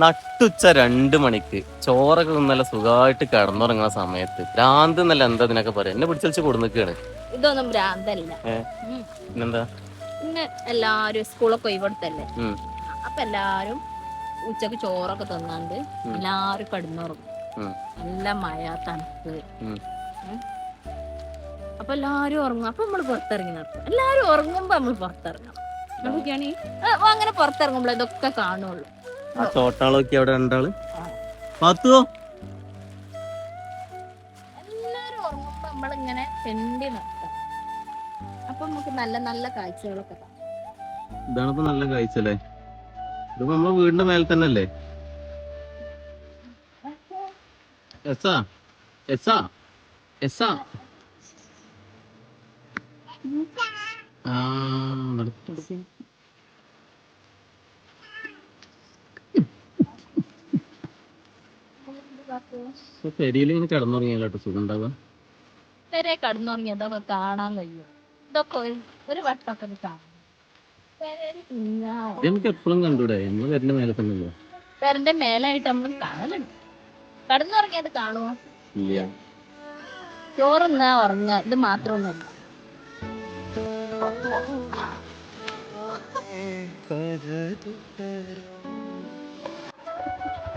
നട്ടുച്ച 2 മണിക്ക് ചോറൊക്കെ നല്ല സുഖമായിട്ട് കിടന്നുറങ്ങുന്ന സമയത്ത് ഭ്രാന്ത് എന്നല്ല എന്താ ഇതിനൊക്കെ പറയാം. എന്നെ പിടിച്ചു കൊടുന്നിക്കാണ്. ഇതൊന്നും ഭ്രാന്തല്ല. പിന്നെന്താ? ഇന്ന് എല്ലാരും സ്കൂളൊക്കെ ഒഴിവെടുത്തല്ലേ, അപ്പൊ എല്ലാരും ഉച്ചക്ക് ചോറൊക്കെ തിന്നാണ്ട് എല്ലാരും കിടന്നുറങ്ങും. നല്ല മഴ, തണുപ്പ്. അപ്പൊ എല്ലാരും ഉറങ്ങും. അപ്പൊ നമ്മള് പുറത്തിറങ്ങി നടക്കും. എല്ലാരും ഉറങ്ങുമ്പോ നമ്മൾ പുറത്തിറങ്ങണം. നമുക്കാണ് അങ്ങനെ പുറത്തിറങ്ങുമ്പോൾ ഇതൊക്കെ കാണുള്ളൂ. ആ തോട്ടാളൊക്കെ അവിടെ രണ്ടാള് പാത്തുവോ. എല്ലാരും ഉറങ്ങുമ്പോ നമ്മളിങ്ങനെ പെണ്ടി നടക്കാം. അപ്പൊ നമുക്ക് നല്ല നല്ല കാഴ്ചകളൊക്കെ കാണാം. ഇതാണിപ്പോ നല്ല കാഴ്ച അല്ലേ? ഇതിപ്പോ നമ്മളെ വീടിന്റെ മേലെ തന്നെ അല്ലേ? എസാ എസാ എസാ പെരിയിൽ ഇങ്ങനെ കിടന്നുറങ്ങിയാലോ സുഖം ഉണ്ടാവുക. വരെ കിടന്നുറങ്ങിയതൊക്കെ കാണാൻ കഴിയും. ഇതൊക്കെ ഒരു വട്ടമൊക്കെ കാണാം. നമുക്ക് എപ്പോഴും കണ്ടൂടെ? നമ്മള് പെരിന്റെ മേലെ തന്നെ. പെരന്റെ മേലായിട്ട് നമ്മൾ കാണലുണ്ട്. കിടന്നുറങ്ങിയത് കാണുമോ? ഇല്ല. ചോറുന്നാ ഉറങ്ങുക, ഇത് മാത്രമൊന്നുമല്ല.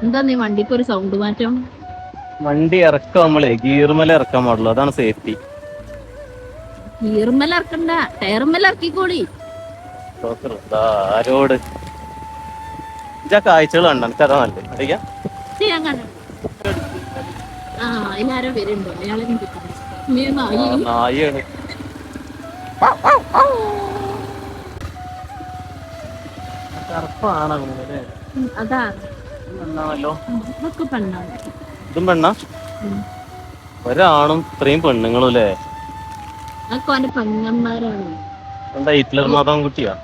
എന്താ നീ വണ്ടിക്ക് ഒരു സൗണ്ട് മാറ്റം? വണ്ടി ഇറക്കാം, നമ്മളെ ഗീർമല ഇറക്കാൻ പാടുള്ളൂ, അതാണ് സേഫ്റ്റി. ഗീർമല ഇറക്കണ്ട, ടയർമല ഇറക്കിക്കോളി. ആരോട് കാഴ്ചകൾ കണ്ട എനിക്കതാ നല്ലത്. അറിയാം അതിലാരോ വരുന്നുണ്ടോ? അയാളെ നായാണ്. അതാ ഇതും പെണ്ണ. ഒരാണും ഇത്രയും പെണ്ണുങ്ങളും അല്ലേ? അവന്റെ പെങ്ങന്മാരാണ്. എന്താ ഹിറ്റ്ലർ മതം കുട്ടിയാ?